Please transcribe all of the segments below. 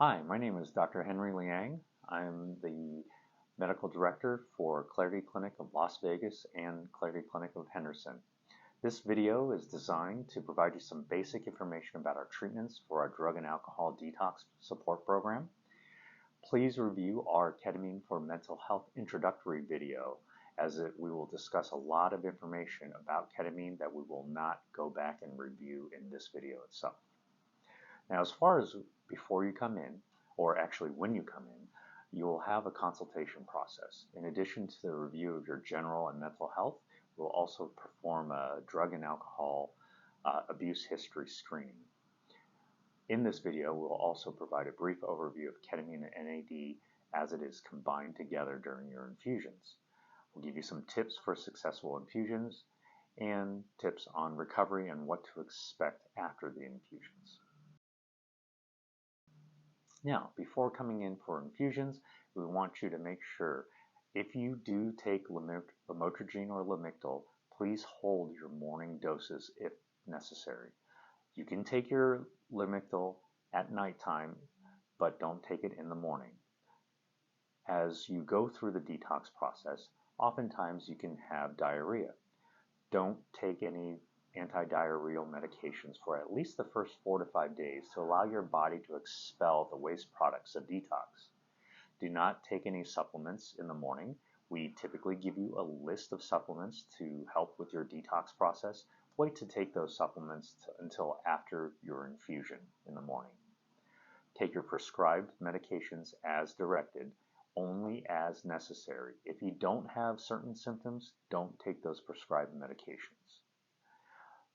Hi, my name is Dr. Henry Liang. I'm the medical director for Clarity Clinic of Las Vegas and Clarity Clinic of Henderson. This video is designed to provide you some basic information about our treatments for our drug and alcohol detox support program. Please review our Ketamine for Mental Health introductory video, as we will discuss a lot of information about ketamine that we will not go back and review in this video itself. Now, as far as before you come in, or actually when you come in, you will have a consultation process. In addition to the review of your general and mental health, we'll also perform a drug and alcohol abuse history screening. In this video, we'll also provide a brief overview of ketamine and NAD as it is combined together during your infusions. We'll give you some tips for successful infusions and tips on recovery and what to expect after the infusions. Now, before coming in for infusions, we want you to make sure if you do take lamotrigine or Lamictal, please hold your morning doses if necessary. You can take your Lamictal at nighttime, but don't take it in the morning. As you go through the detox process, oftentimes you can have diarrhea. Don't take any anti-diarrheal medications for at least the first 4 to 5 days to allow your body to expel the waste products of detox. Do not take any supplements in the morning. We typically give you a list of supplements to help with your detox process. Wait to take those supplements until after your infusion in the morning. Take your prescribed medications as directed, only as necessary. If you don't have certain symptoms, don't take those prescribed medications.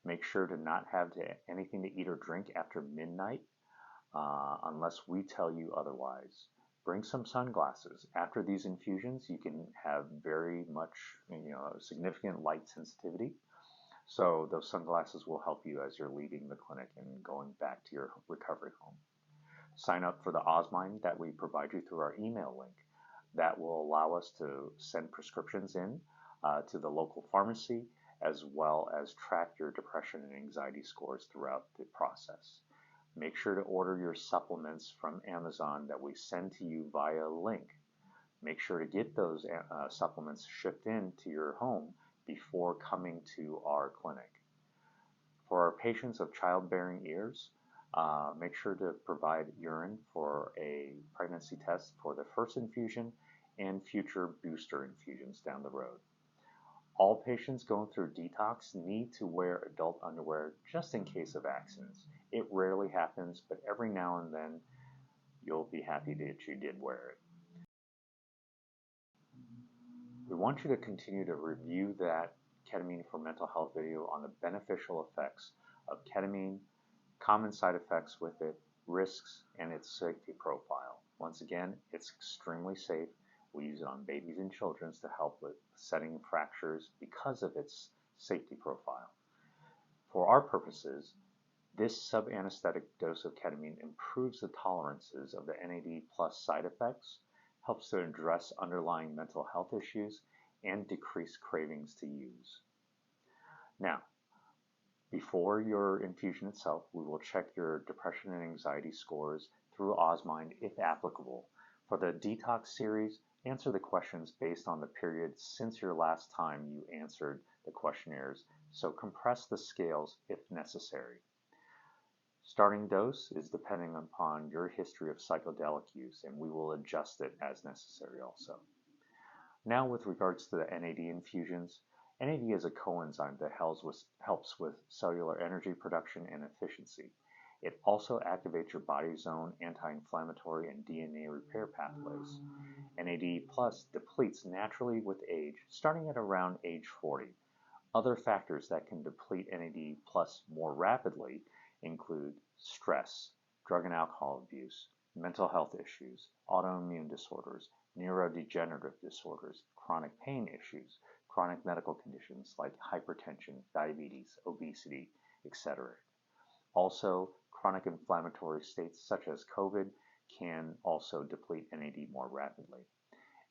Make sure to not have anything to eat or drink after midnight unless we tell you otherwise. Bring some sunglasses. After these infusions, you can have very much, significant light sensitivity. So those sunglasses will help you as you're leaving the clinic and going back to your recovery home. Sign up for the Osmind that we provide you through our email link. That will allow us to send prescriptions in to the local pharmacy, as well as track your depression and anxiety scores throughout the process. Make sure to order your supplements from Amazon that we send to you via link. Make sure to get those supplements shipped in to your home before coming to our clinic. For our patients of childbearing years, make sure to provide urine for a pregnancy test for the first infusion and future booster infusions down the road. All patients going through detox need to wear adult underwear just in case of accidents. It rarely happens, but every now and then you'll be happy that you did wear it. We want you to continue to review that Ketamine for Mental Health video on the beneficial effects of ketamine, common side effects with it, risks, and its safety profile. Once again, it's extremely safe. We use it on babies and children to help with setting fractures because of its safety profile. For our purposes, this sub-anesthetic dose of ketamine improves the tolerances of the NAD plus side effects, helps to address underlying mental health issues, and decrease cravings to use. Now, before your infusion itself, we will check your depression and anxiety scores through Osmind if applicable. For the detox series, answer the questions based on the period since your last time you answered the questionnaires, so compress the scales if necessary. Starting dose is depending upon your history of psychedelic use, and we will adjust it as necessary also. Now, with regards to the NAD infusions, NAD is a coenzyme that helps with cellular energy production and efficiency. It also activates your body's own anti-inflammatory and DNA repair pathways. NAD plus depletes naturally with age, starting at around age 40. Other factors that can deplete NAD plus more rapidly include stress, drug and alcohol abuse, mental health issues, autoimmune disorders, neurodegenerative disorders, chronic pain issues, chronic medical conditions like hypertension, diabetes, obesity, etc. Also, chronic inflammatory states such as COVID can also deplete NAD more rapidly.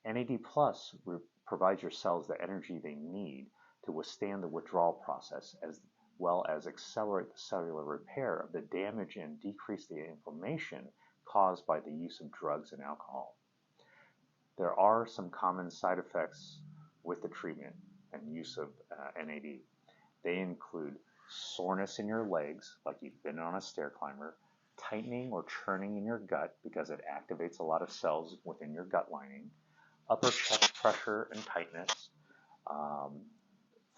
NAD plus provides your cells the energy they need to withstand the withdrawal process, as well as accelerate the cellular repair of the damage and decrease the inflammation caused by the use of drugs and alcohol. There are some common side effects with the treatment and use of NAD. They include soreness in your legs, like you've been on a stair climber, tightening or churning in your gut because it activates a lot of cells within your gut lining, upper chest pressure and tightness,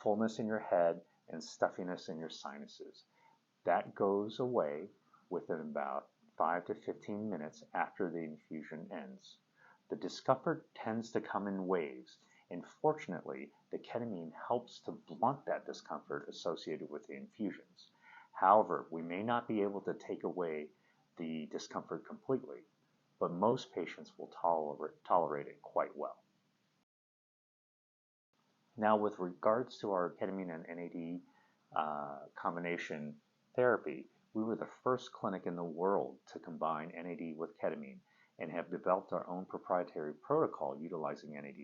fullness in your head, and stuffiness in your sinuses. That goes away within about 5 to 15 minutes after the infusion ends. The discomfort tends to come in waves, and fortunately, the ketamine helps to blunt that discomfort associated with the infusions. However, we may not be able to take away the discomfort completely, but most patients will tolerate it quite well. Now, with regards to our ketamine and NAD combination therapy, we were the first clinic in the world to combine NAD with ketamine and have developed our own proprietary protocol utilizing NAD+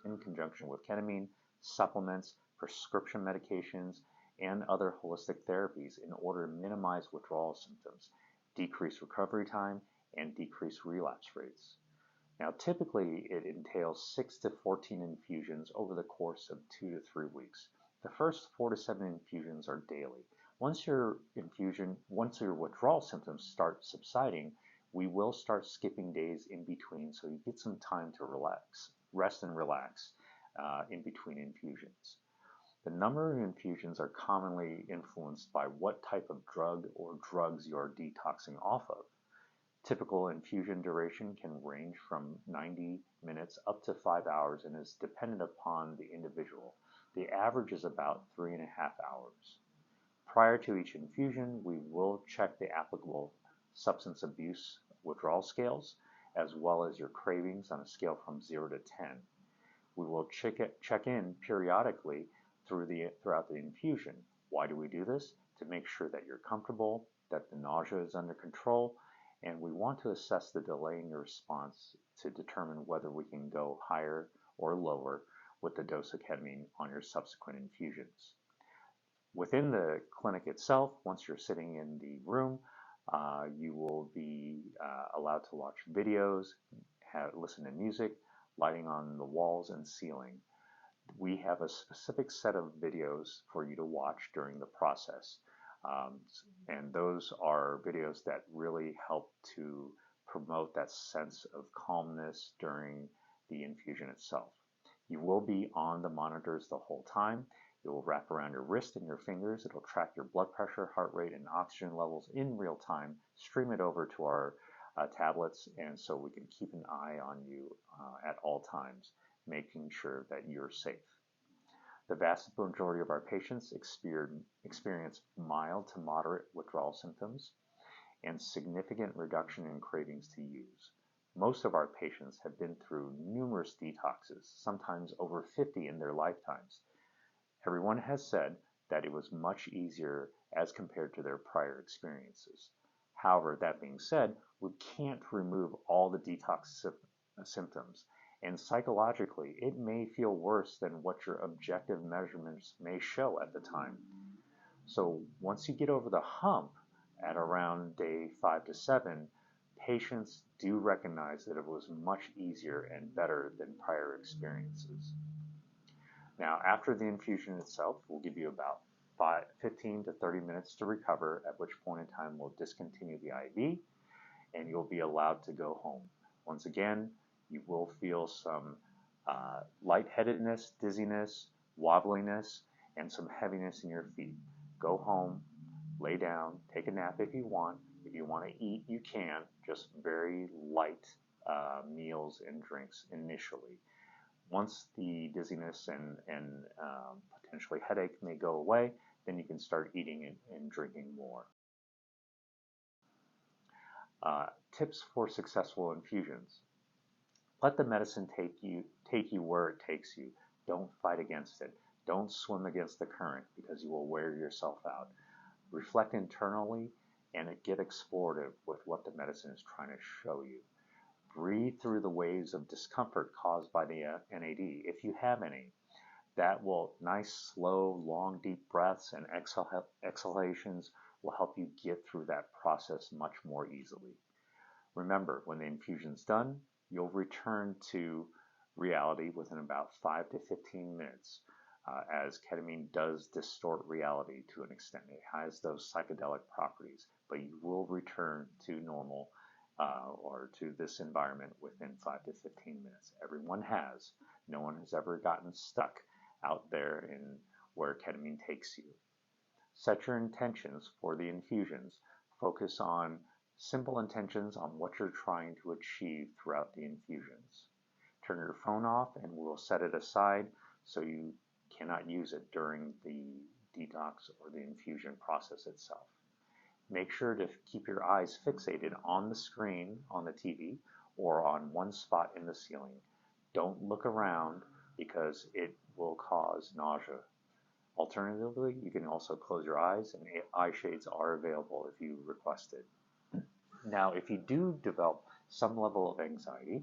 in conjunction with ketamine, supplements, prescription medications, and other holistic therapies in order to minimize withdrawal symptoms, decrease recovery time, and decrease relapse rates. Now, typically, it entails 6 to 14 infusions over the course of 2 to 3 weeks. The first 4 to 7 infusions are daily. Once your withdrawal symptoms start subsiding, we will start skipping days in between so you get some time to rest and relax in between infusions. The number of infusions are commonly influenced by what type of drug or drugs you are detoxing off of. Typical infusion duration can range from 90 minutes up to 5 hours and is dependent upon the individual. The average is about 3.5 hours. Prior to each infusion, we will check the applicable substance abuse withdrawal scales, as well as your cravings on a scale from 0 to 10. We will check in periodically throughout the infusion. Why do we do this? To make sure that you're comfortable, that the nausea is under control, and we want to assess the delay in your response to determine whether we can go higher or lower with the dose of ketamine on your subsequent infusions. Within the clinic itself, once you're sitting in the room, you will be allowed to watch videos, listen to music, lighting on the walls and ceiling. We have a specific set of videos for you to watch during the process. And those are videos that really help to promote that sense of calmness during the infusion itself. You will be on the monitors the whole time. It will wrap around your wrist and your fingers. It'll track your blood pressure, heart rate, and oxygen levels in real time, stream it over to our tablets, and so we can keep an eye on you at all times, making sure that you're safe. The vast majority of our patients experience mild to moderate withdrawal symptoms and significant reduction in cravings to use. Most of our patients have been through numerous detoxes, sometimes over 50 in their lifetimes. Everyone has said that it was much easier as compared to their prior experiences. However, that being said, we can't remove all the detox symptoms. And psychologically, it may feel worse than what your objective measurements may show at the time. So once you get over the hump at around day 5 to 7, patients do recognize that it was much easier and better than prior experiences. Now, after the infusion itself, we'll give you about 15 to 30 minutes to recover, at which point in time we'll discontinue the IV, and you'll be allowed to go home. Once again, you will feel some lightheadedness, dizziness, wobbliness, and some heaviness in your feet. Go home, lay down, take a nap if you want. If you want to eat, you can, just very light meals and drinks initially. Once the dizziness and potentially headache may go away, then you can start eating and drinking more. Tips for successful infusions. Let the medicine take you where it takes you. Don't fight against it. Don't swim against the current because you will wear yourself out. Reflect internally and get explorative with what the medicine is trying to show you. Breathe through the waves of discomfort caused by the NAD, if you have any. That will, nice, slow, long, deep breaths and exhalations will help you get through that process much more easily. Remember, when the infusion's done, you'll return to reality within about 5 to 15 minutes, as ketamine does distort reality to an extent. It has those psychedelic properties, but you will return to normal or to this environment within 5 to 15 minutes. Everyone has. No one has ever gotten stuck out there in where ketamine takes you. Set your intentions for the infusions. Focus on simple intentions on what you're trying to achieve throughout the infusions. Turn your phone off and we'll set it aside so you cannot use it during the detox or the infusion process itself. Make sure to keep your eyes fixated on the screen on the TV or on one spot in the ceiling. Don't look around because it will cause nausea. Alternatively, you can also close your eyes, and eye shades are available if you request it. Now, if you do develop some level of anxiety,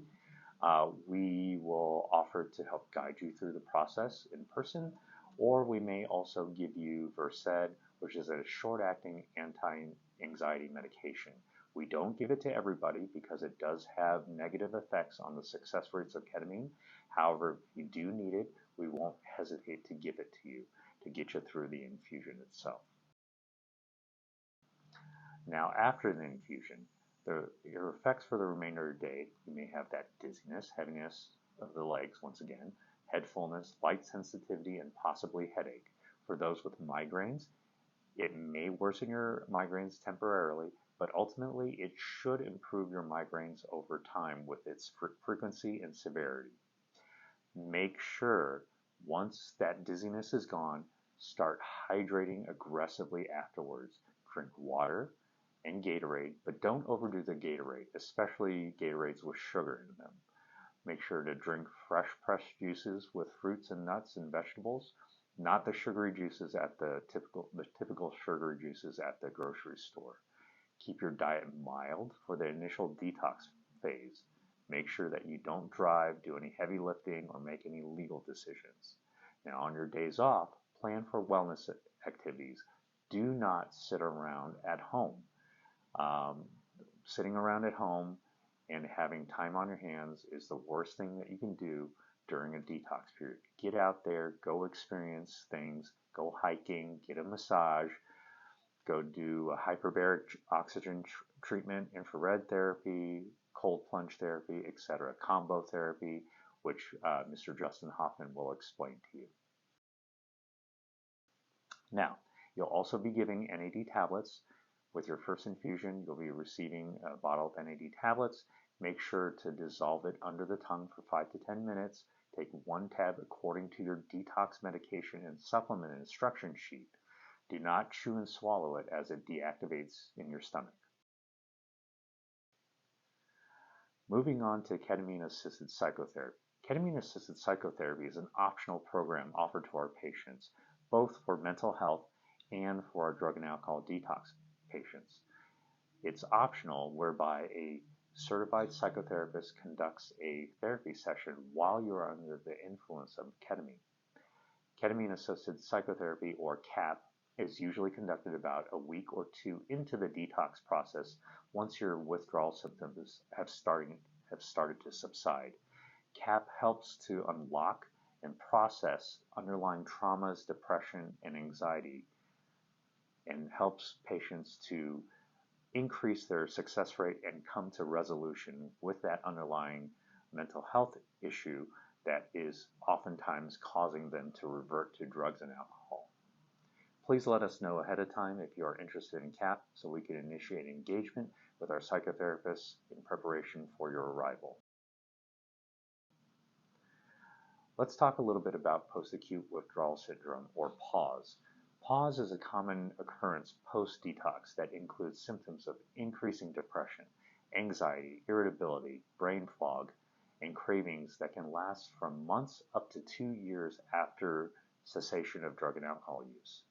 we will offer to help guide you through the process in person, or we may also give you Versed, which is a short-acting anti-anxiety medication. We don't give it to everybody because it does have negative effects on the success rates of ketamine. However, if you do need it, we won't hesitate to give it to you to get you through the infusion itself. Now, after the infusion, your effects for the remainder of the day, you may have that dizziness, heaviness of the legs once again, head fullness, light sensitivity, and possibly headache. For those with migraines, it may worsen your migraines temporarily, but ultimately it should improve your migraines over time with its frequency and severity. Make sure once that dizziness is gone, start hydrating aggressively afterwards. Drink water and Gatorade, but don't overdo the Gatorade, especially Gatorades with sugar in them. Make sure to drink fresh pressed juices with fruits and nuts and vegetables, not the sugary juices at the typical sugary juices at the grocery store. Keep your diet mild for the initial detox phase. Make sure that you don't drive, do any heavy lifting, or make any legal decisions. Now, on your days off, plan for wellness activities. Do not sit around at home. Sitting around at home and having time on your hands is the worst thing that you can do during a detox period. Get out there, go experience things, go hiking, get a massage, go do a hyperbaric oxygen treatment, infrared therapy, cold plunge therapy, etc., combo therapy, which Mr. Justin Hoffman will explain to you. Now, you'll also be giving NAD tablets. With your first infusion, you'll be receiving a bottle of NAD tablets. Make sure to dissolve it under the tongue for 5 to 10 minutes. Take 1 tab according to your detox medication and supplement instruction sheet. Do not chew and swallow it as it deactivates in your stomach. Moving on to ketamine-assisted psychotherapy. Ketamine-assisted psychotherapy is an optional program offered to our patients, both for mental health and for our drug and alcohol detox patients. It's optional, whereby a certified psychotherapist conducts a therapy session while you're under the influence of ketamine. Ketamine-assisted psychotherapy, or KAP, is usually conducted about a week or 2 into the detox process once your withdrawal symptoms have started to subside. KAP helps to unlock and process underlying traumas, depression, and anxiety, and helps patients to increase their success rate and come to resolution with that underlying mental health issue that is oftentimes causing them to revert to drugs and alcohol. Please let us know ahead of time if you are interested in KAP so we can initiate engagement with our psychotherapists in preparation for your arrival. Let's talk a little bit about post-acute withdrawal syndrome, or PAWS. PAWS is a common occurrence post-detox that includes symptoms of increasing depression, anxiety, irritability, brain fog, and cravings that can last from months up to 2 years after cessation of drug and alcohol use.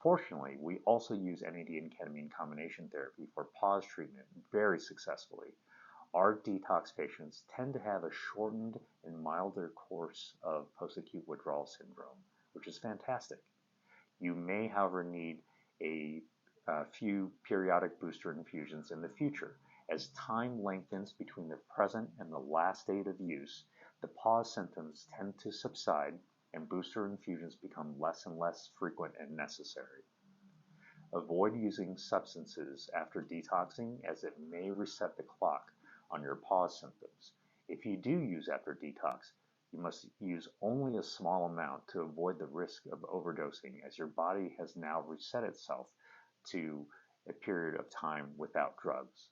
Fortunately, we also use NAD and ketamine combination therapy for PAWS treatment very successfully. Our detox patients tend to have a shortened and milder course of post-acute withdrawal syndrome, which is fantastic. You may, however, need a few periodic booster infusions in the future, As time lengthens between the present and the last date of use, the pause symptoms tend to subside and booster infusions become less and less frequent and necessary. Avoid using substances after detoxing as it may reset the clock on your pause symptoms. If you do use after detox, you must use only a small amount to avoid the risk of overdosing, as your body has now reset itself to a period of time without drugs.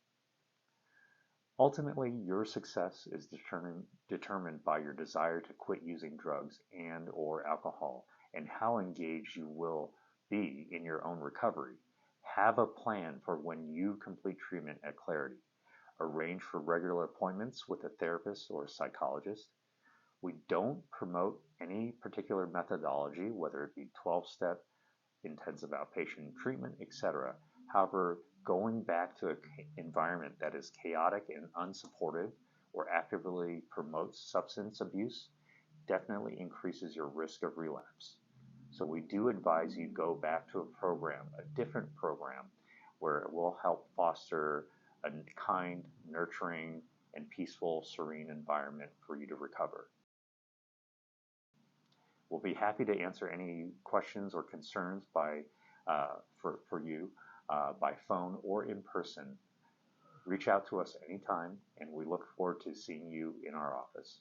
Ultimately, your success is determined by your desire to quit using drugs and/or alcohol and how engaged you will be in your own recovery. Have a plan for when you complete treatment at Klarity. Arrange for regular appointments with a therapist or a psychologist. We don't promote any particular methodology, whether it be 12-step, intensive outpatient treatment, etc. However, going back to an environment that is chaotic and unsupportive or actively promotes substance abuse definitely increases your risk of relapse. So we do advise you go back to a program, a different program, where it will help foster a kind, nurturing, and peaceful, serene environment for you to recover. We'll be happy to answer any questions or concerns for you by phone or in person. Reach out to us anytime, and we look forward to seeing you in our office.